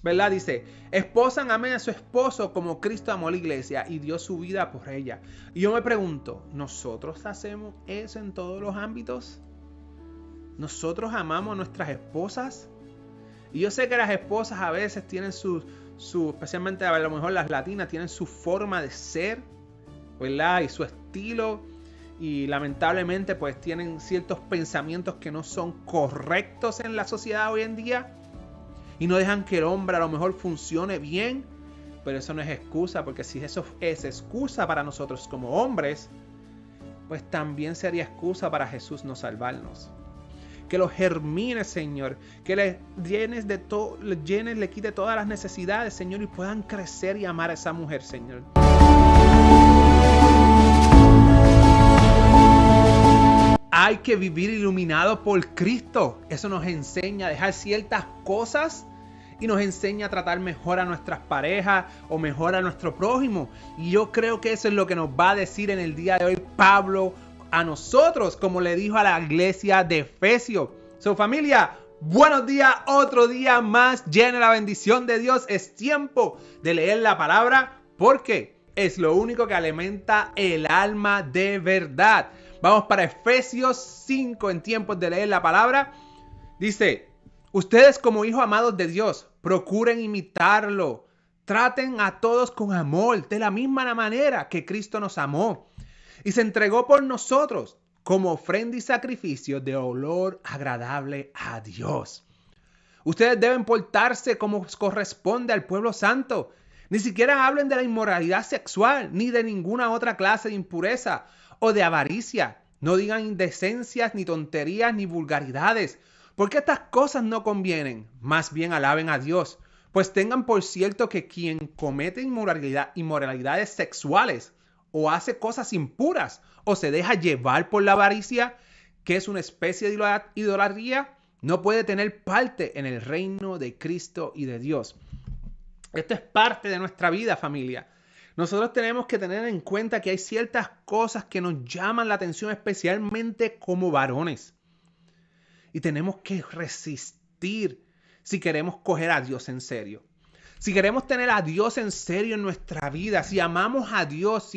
¿verdad? Dice, esposan, amen a su esposo como Cristo amó a la iglesia y dio su vida por ella. Y yo me pregunto, ¿nosotros hacemos eso en todos los ámbitos? ¿Nosotros amamos a nuestras esposas? Y yo sé que las esposas a veces tienen especialmente a lo mejor las latinas, tienen su forma de ser, ¿verdad? Y su estilo. Y lamentablemente pues tienen ciertos pensamientos que no son correctos en la sociedad hoy en día. Y no dejan que el hombre a lo mejor funcione bien. Pero eso no es excusa, porque si eso es excusa para nosotros como hombres, pues también sería excusa para Jesús no salvarnos. Que los germines, Señor, que les llenes de todo, le quite todas las necesidades, Señor, y puedan crecer y amar a esa mujer, Señor. Hay que vivir iluminado por Cristo. Eso nos enseña a dejar ciertas cosas y nos enseña a tratar mejor a nuestras parejas o mejor a nuestro prójimo. Y yo creo que eso es lo que nos va a decir en el día de hoy Pablo a nosotros, como le dijo a la iglesia de Efesios. So, familia, buenos días, otro día más lleno de la bendición de Dios. Es tiempo de leer la palabra porque es lo único que alimenta el alma de verdad. Vamos para Efesios 5 en tiempos de leer la palabra. Dice, ustedes como hijos amados de Dios, procuren imitarlo. Traten a todos con amor, de la misma manera que Cristo nos amó y se entregó por nosotros como ofrenda y sacrificio de olor agradable a Dios. Ustedes deben portarse como corresponde al pueblo santo. Ni siquiera hablen de la inmoralidad sexual, ni de ninguna otra clase de impureza o de avaricia. No digan indecencias, ni tonterías, ni vulgaridades, porque estas cosas no convienen. Más bien alaben a Dios, pues tengan por cierto que quien comete inmoralidades sexuales o hace cosas impuras o se deja llevar por la avaricia, que es una especie de idolatría, no puede tener parte en el reino de Cristo y de Dios. Esto es parte de nuestra vida, familia. Nosotros tenemos que tener en cuenta que hay ciertas cosas que nos llaman la atención, especialmente como varones. Y tenemos que resistir si queremos coger a Dios en serio. Si queremos tener a Dios en serio en nuestra vida, si amamos a Dios,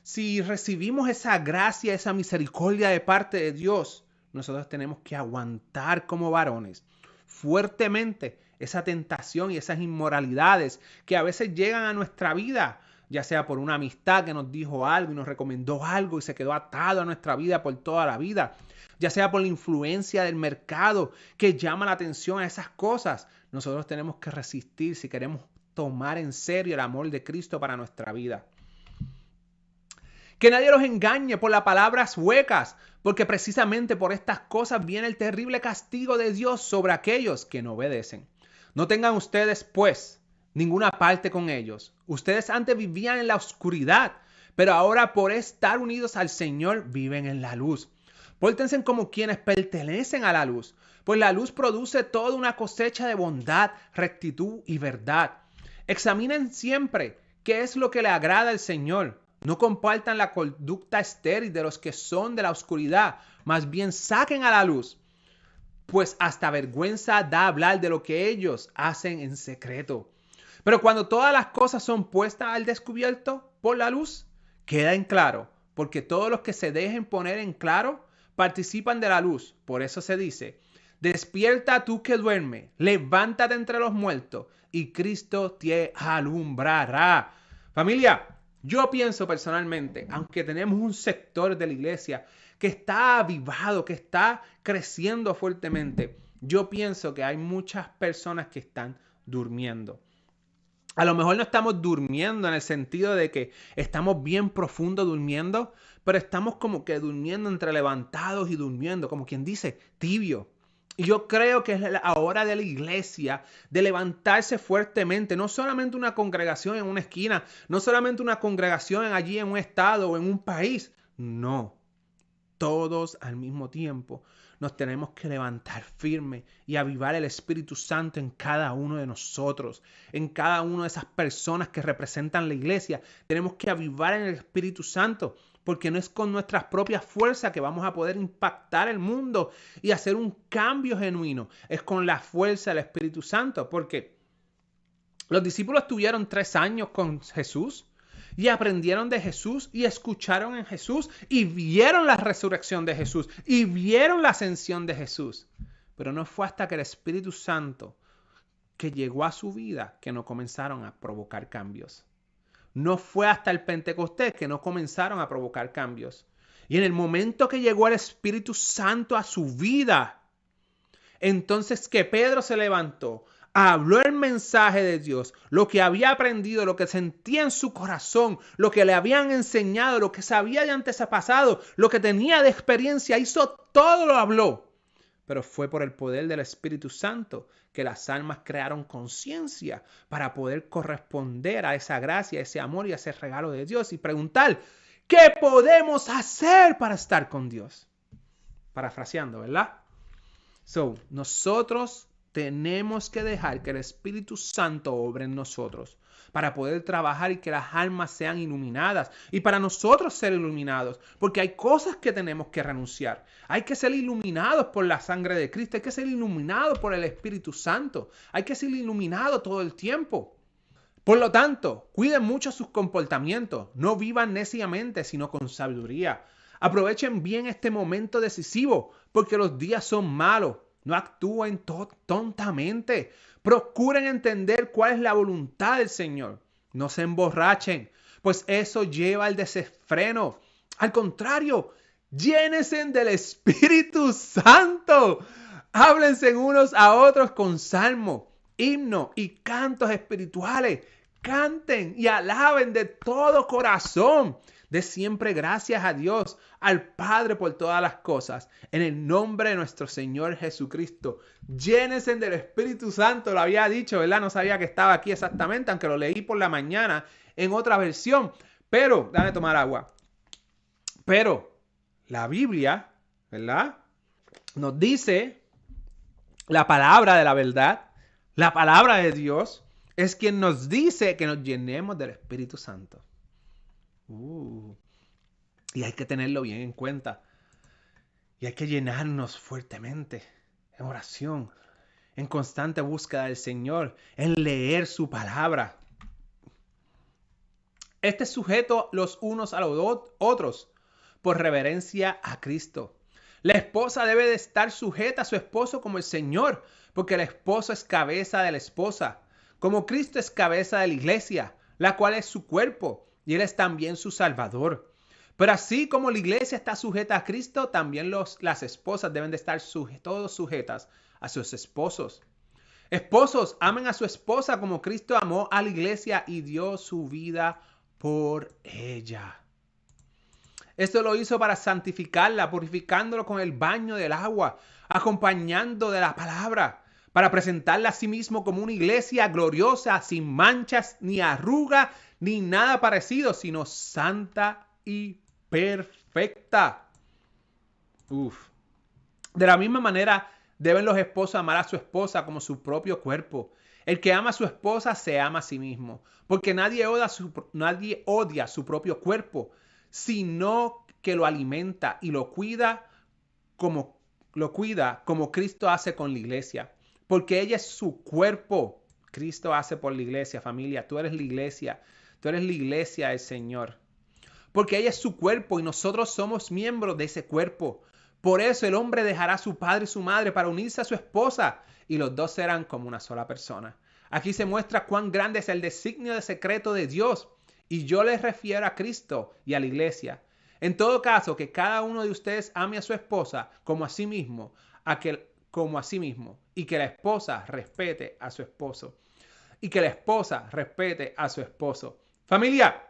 si recibimos esa gracia, esa misericordia de parte de Dios, nosotros tenemos que aguantar como varones fuertemente esa tentación y esas inmoralidades que a veces llegan a nuestra vida, ya sea por una amistad que nos dijo algo y nos recomendó algo y se quedó atado a nuestra vida por toda la vida, ya sea por la influencia del mercado que llama la atención a esas cosas. Nosotros tenemos que resistir si queremos tomar en serio el amor de Cristo para nuestra vida. Que nadie los engañe por las palabras huecas, porque precisamente por estas cosas viene el terrible castigo de Dios sobre aquellos que no obedecen. No tengan ustedes, pues, ninguna parte con ellos. Ustedes antes vivían en la oscuridad, pero ahora por estar unidos al Señor viven en la luz. Pórtense como quienes pertenecen a la luz, pues la luz produce toda una cosecha de bondad, rectitud y verdad. Examinen siempre qué es lo que le agrada al Señor. No compartan la conducta estéril de los que son de la oscuridad, más bien saquen a la luz, pues hasta vergüenza da hablar de lo que ellos hacen en secreto. Pero cuando todas las cosas son puestas al descubierto por la luz, queda en claro, porque todos los que se dejen poner en claro participan de la luz. Por eso se dice, despierta tú que duermes, levántate entre los muertos y Cristo te alumbrará. Familia, yo pienso personalmente, aunque tenemos un sector de la iglesia que está avivado, que está creciendo fuertemente, yo pienso que hay muchas personas que están durmiendo. A lo mejor no estamos durmiendo en el sentido de que estamos bien profundo durmiendo, pero estamos como que durmiendo entre levantados y durmiendo, como quien dice, tibio. Y yo creo que es la hora de la iglesia de levantarse fuertemente, no solamente una congregación en una esquina, no solamente una congregación allí en un estado o en un país, no, todos al mismo tiempo nos tenemos que levantar firme y avivar el Espíritu Santo en cada uno de nosotros, en cada una de esas personas que representan la iglesia. Tenemos que avivar en el Espíritu Santo, porque no es con nuestras propias fuerzas que vamos a poder impactar el mundo y hacer un cambio genuino. Es con la fuerza del Espíritu Santo, porque Los discípulos tuvieron 3 años con Jesús y aprendieron de Jesús y escucharon en Jesús y vieron la resurrección de Jesús y vieron la ascensión de Jesús. Pero no fue hasta que el Espíritu Santo que llegó a su vida que no comenzaron a provocar cambios. No fue hasta el Pentecostés que no comenzaron a provocar cambios. Y en el momento que llegó el Espíritu Santo a su vida, entonces que Pedro se levantó, habló el mensaje de Dios, lo que había aprendido, lo que sentía en su corazón, lo que le habían enseñado, lo que sabía de antepasado, lo que tenía de experiencia, hizo todo, lo habló. Pero fue por el poder del Espíritu Santo que las almas crearon conciencia para poder corresponder a esa gracia, a ese amor y a ese regalo de Dios y preguntar, ¿qué podemos hacer para estar con Dios? Parafraseando, ¿verdad? Nosotros tenemos que dejar que el Espíritu Santo obre en nosotros para poder trabajar y que las almas sean iluminadas y para nosotros ser iluminados, porque hay cosas que tenemos que renunciar. Hay que ser iluminados por la sangre de Cristo, hay que ser iluminados por el Espíritu Santo, hay que ser iluminados todo el tiempo. Por lo tanto, cuiden mucho sus comportamientos, no vivan neciamente, sino con sabiduría. Aprovechen bien este momento decisivo, porque los días son malos. No actúen tontamente. Procuren entender cuál es la voluntad del Señor. No se emborrachen, pues eso lleva al desenfreno. Al contrario, llénense del Espíritu Santo. Háblense unos a otros con salmos, himnos y cantos espirituales. Canten y alaben de todo corazón. De siempre gracias a Dios, al Padre por todas las cosas. En el nombre de nuestro Señor Jesucristo. Llénense del Espíritu Santo. Lo había dicho, ¿verdad? No sabía que estaba aquí exactamente, aunque lo leí por la mañana en otra versión. Pero, déjame tomar agua. Pero la Biblia, ¿verdad? Nos dice la palabra de la verdad. La palabra de Dios es quien nos dice que nos llenemos del Espíritu Santo. Y hay que tenerlo bien en cuenta. Y hay que llenarnos fuertemente en oración, en constante búsqueda del Señor, en leer su palabra. Este es sujeto los unos a los otros por reverencia a Cristo. La esposa debe de estar sujeta a su esposo como el Señor, porque el esposo es cabeza de la esposa, como Cristo es cabeza de la iglesia, la cual es su cuerpo, y Él es también su Salvador. Pero así como la iglesia está sujeta a Cristo, también las esposas deben de estar todos sujetas a sus esposos. Esposos, amen a su esposa como Cristo amó a la iglesia y dio su vida por ella. Esto lo hizo para santificarla, purificándolo con el baño del agua, acompañando de la palabra, para presentarla a sí mismo como una iglesia gloriosa, sin manchas, ni arruga, ni nada parecido, sino santa y perfecta. De la misma manera, deben los esposos amar a su esposa como su propio cuerpo. El que ama a su esposa se ama a sí mismo, porque nadie odia su propio cuerpo, sino que lo alimenta y lo cuida como Cristo hace con la iglesia, porque ella es su cuerpo. Cristo hace por la iglesia, familia. Tú eres la iglesia del Señor, porque ella es su cuerpo y nosotros somos miembros de ese cuerpo. Por eso el hombre dejará a su padre y su madre para unirse a su esposa y los dos serán como una sola persona. Aquí se muestra cuán grande es el designio de secreto de Dios, y yo les refiero a Cristo y a la iglesia. En todo caso, que cada uno de ustedes ame a su esposa como a sí mismo, y que la esposa respete a su esposo. Familia,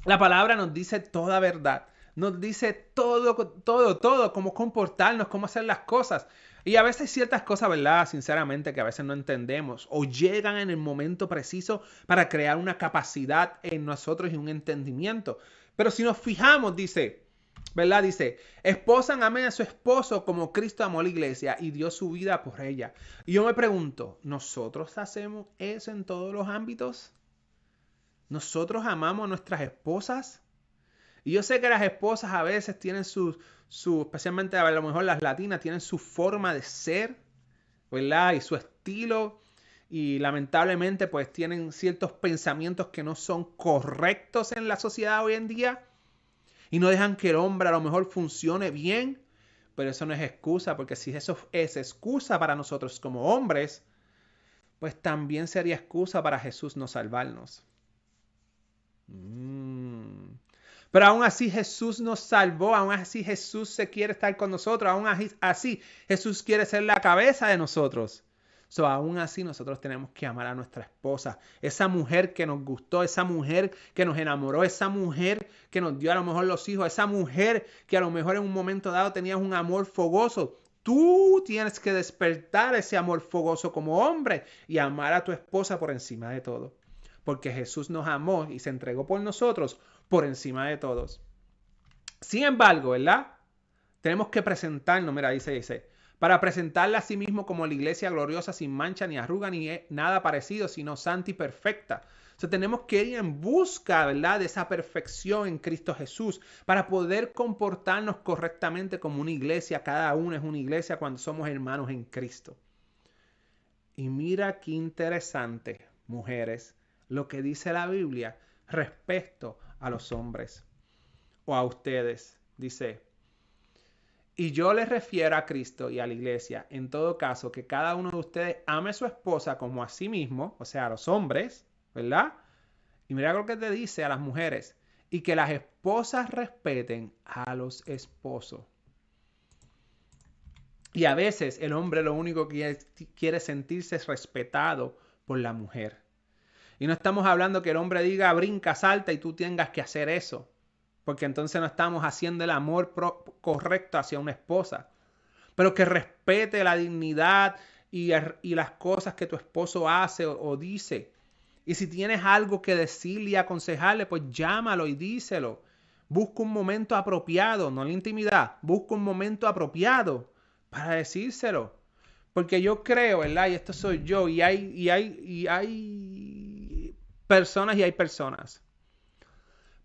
la palabra nos dice toda verdad. Nos dice todo, cómo comportarnos, cómo hacer las cosas. Y a veces hay ciertas cosas, ¿verdad? Sinceramente, que a veces no entendemos o llegan en el momento preciso para crear una capacidad en nosotros y un entendimiento. Pero si nos fijamos, dice, ¿verdad? Dice, esposan, amen a su esposo como Cristo amó a la iglesia y dio su vida por ella. Y yo me pregunto, ¿nosotros hacemos eso en todos los ámbitos? ¿Nosotros amamos a nuestras esposas? Y yo sé que las esposas a veces tienen especialmente a lo mejor las latinas, tienen su forma de ser, ¿verdad? Y su estilo. y lamentablemente pues tienen ciertos pensamientos que no son correctos en la sociedad hoy en día y no dejan que el hombre a lo mejor funcione bien, pero eso no es excusa, porque si eso es excusa para nosotros como hombres, pues también sería excusa para Jesús no salvarnos. Pero aún así Jesús nos salvó, aún así Jesús se quiere estar con nosotros, aún así Jesús quiere ser la cabeza de nosotros. Aún así nosotros tenemos que amar a nuestra esposa, esa mujer que nos gustó, esa mujer que nos enamoró, esa mujer que nos dio a lo mejor los hijos, esa mujer que a lo mejor en un momento dado tenías un amor fogoso. Tú tienes que despertar ese amor fogoso como hombre y amar a tu esposa por encima de todo. Porque Jesús nos amó y se entregó por nosotros por encima de todos. Sin embargo, ¿verdad? Tenemos que presentarnos, mira, dice, para presentarla a sí mismo como la iglesia gloriosa, sin mancha, ni arruga, ni nada parecido, sino santa y perfecta. O sea, tenemos que ir en busca, ¿verdad?, de esa perfección en Cristo Jesús para poder comportarnos correctamente como una iglesia. Cada uno es una iglesia cuando somos hermanos en Cristo. Y mira qué interesante, mujeres, lo que dice la Biblia respecto a los hombres o a ustedes. Dice, y yo les refiero a Cristo y a la iglesia, en todo caso, que cada uno de ustedes ame a su esposa como a sí mismo, o sea, a los hombres, ¿verdad? Y mira lo que te dice a las mujeres, y que las esposas respeten a los esposos. Y a veces el hombre lo único que quiere sentirse es respetado por la mujer. Y no estamos hablando que el hombre diga brinca, salta y tú tengas que hacer eso. Porque entonces no estamos haciendo el amor correcto hacia una esposa. Pero que respete la dignidad y las cosas que tu esposo hace o dice. Y si tienes algo que decirle y aconsejarle, pues llámalo y díselo. Busca un momento apropiado, no la intimidad. Busca un momento apropiado para decírselo. Porque yo creo, ¿verdad? Y esto soy yo. Y hay personas y hay personas.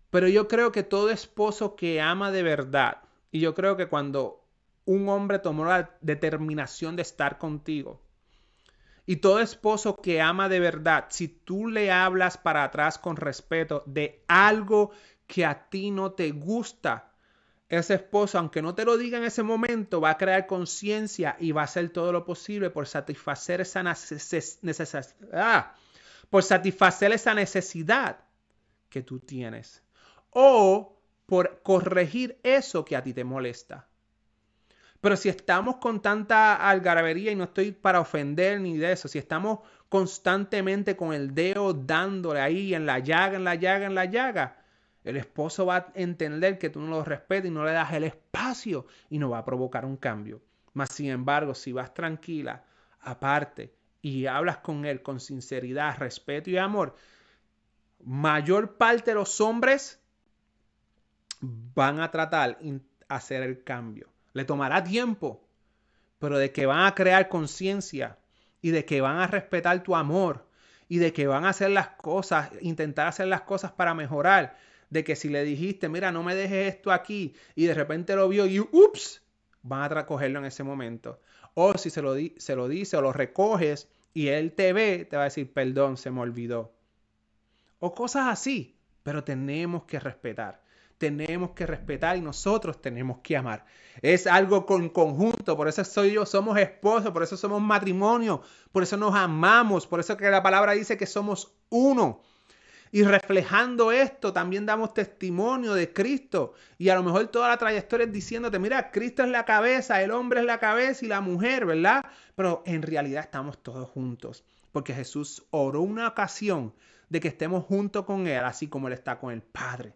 Pero yo creo que todo esposo que ama de verdad, y yo creo que cuando un hombre tomó la determinación de estar contigo, y todo esposo que ama de verdad, si tú le hablas para atrás con respeto de algo que a ti no te gusta, ese esposo, aunque no te lo diga en ese momento, va a crear conciencia y va a hacer todo lo posible por satisfacer esa necesidad que tú tienes. O por corregir eso que a ti te molesta. Pero si estamos con tanta algarabía, y no estoy para ofender ni de eso, si estamos constantemente con el dedo dándole ahí en la llaga, el esposo va a entender que tú no lo respetas y no le das el espacio y no va a provocar un cambio. Mas sin embargo, si vas tranquila, aparte, y hablas con él con sinceridad, respeto y amor, mayor parte de los hombres van a tratar de hacer el cambio. Le tomará tiempo, pero de que van a crear conciencia y de que van a respetar tu amor y de que van a hacer las cosas, intentar hacer las cosas para mejorar. De que si le dijiste, mira, no me dejes esto aquí, y de repente lo vio y ups, van a recogerlo en ese momento. O si se lo dice o lo recoges y él te ve, te va a decir, perdón, se me olvidó. O cosas así, pero tenemos que respetar. Tenemos que respetar y nosotros tenemos que amar. Es algo con conjunto, por eso somos esposos, por eso somos matrimonio, por eso nos amamos, por eso que la palabra dice que somos uno. Y reflejando esto, también damos testimonio de Cristo. Y a lo mejor toda la trayectoria es diciéndote, mira, Cristo es la cabeza, el hombre es la cabeza y la mujer, ¿verdad? Pero en realidad estamos todos juntos. Porque Jesús oró una ocasión de que estemos juntos con Él, así como Él está con el Padre.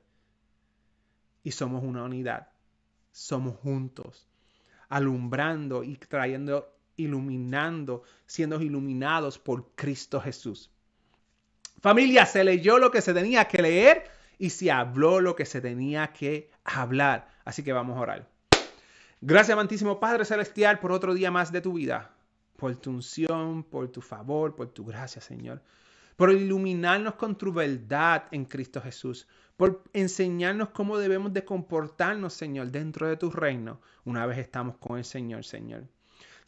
Y somos una unidad. Somos juntos. Alumbrando y iluminando, siendo iluminados por Cristo Jesús. Familia, se leyó lo que se tenía que leer y se habló lo que se tenía que hablar. Así que vamos a orar. Gracias, amantísimo Padre Celestial, por otro día más de tu vida. Por tu unción, por tu favor, por tu gracia, Señor. Por iluminarnos con tu verdad en Cristo Jesús. Por enseñarnos cómo debemos de comportarnos, Señor, dentro de tu reino. Una vez estamos con el Señor, Señor.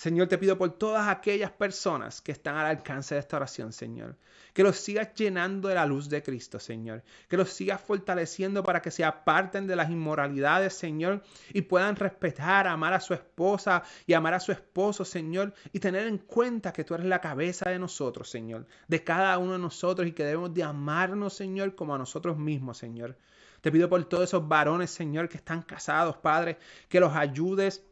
Señor, te pido por todas aquellas personas que están al alcance de esta oración, Señor. Que los sigas llenando de la luz de Cristo, Señor. Que los sigas fortaleciendo para que se aparten de las inmoralidades, Señor, y puedan respetar, amar a su esposa y amar a su esposo, Señor, y tener en cuenta que tú eres la cabeza de nosotros, Señor, de cada uno de nosotros, y que debemos de amarnos, Señor, como a nosotros mismos, Señor. Te pido por todos esos varones, Señor, que están casados, Padre, que los ayudes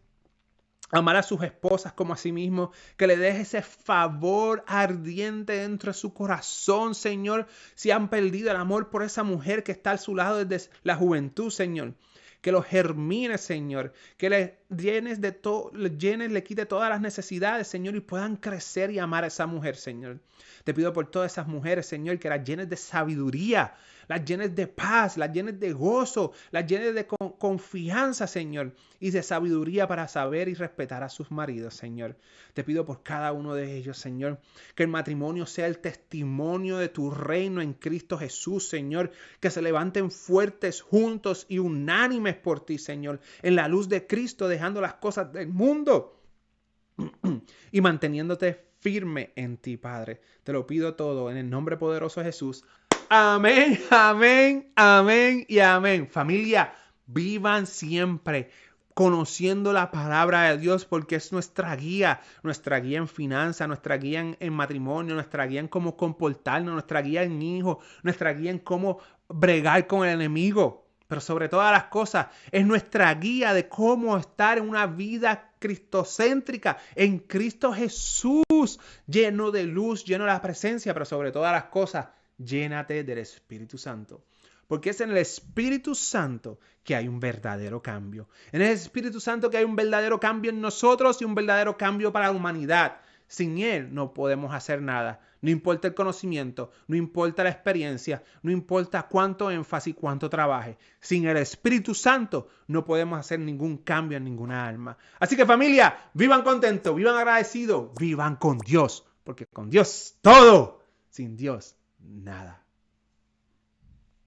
amar a sus esposas como a sí mismos, que le deje ese favor ardiente dentro de su corazón, Señor, si han perdido el amor por esa mujer que está a su lado desde la juventud, Señor. Que los germine, Señor, que le llenes de todo, le quite todas las necesidades, Señor, y puedan crecer y amar a esa mujer, Señor. Te pido por todas esas mujeres, Señor, que las llenes de sabiduría, las llenes de paz, las llenes de gozo, las llenes de confianza, Señor, y de sabiduría para saber y respetar a sus maridos, Señor. Te pido por cada uno de ellos, Señor, que el matrimonio sea el testimonio de tu reino en Cristo Jesús, Señor, que se levanten fuertes juntos y unánimes por ti, Señor, en la luz de Cristo, dejando las cosas del mundo y manteniéndote firme en ti, Padre. Te lo pido todo en el nombre poderoso de Jesús. Amén, amén, amén y amén. Familia, vivan siempre conociendo la palabra de Dios, porque es nuestra guía en finanzas, nuestra guía en matrimonio, nuestra guía en cómo comportarnos, nuestra guía en hijos, nuestra guía en cómo bregar con el enemigo. Pero sobre todas las cosas, es nuestra guía de cómo estar en una vida cristocéntrica, en Cristo Jesús, lleno de luz, lleno de la presencia, pero sobre todas las cosas, llénate del Espíritu Santo. Porque es en el Espíritu Santo que hay un verdadero cambio. En el Espíritu Santo que hay un verdadero cambio en nosotros y un verdadero cambio para la humanidad. Sin Él no podemos hacer nada. No importa el conocimiento, no importa la experiencia, no importa cuánto énfasis, cuánto trabaje. Sin el Espíritu Santo no podemos hacer ningún cambio en ninguna alma. Así que familia, vivan contentos, vivan agradecidos, vivan con Dios. Porque con Dios todo, sin Dios nada.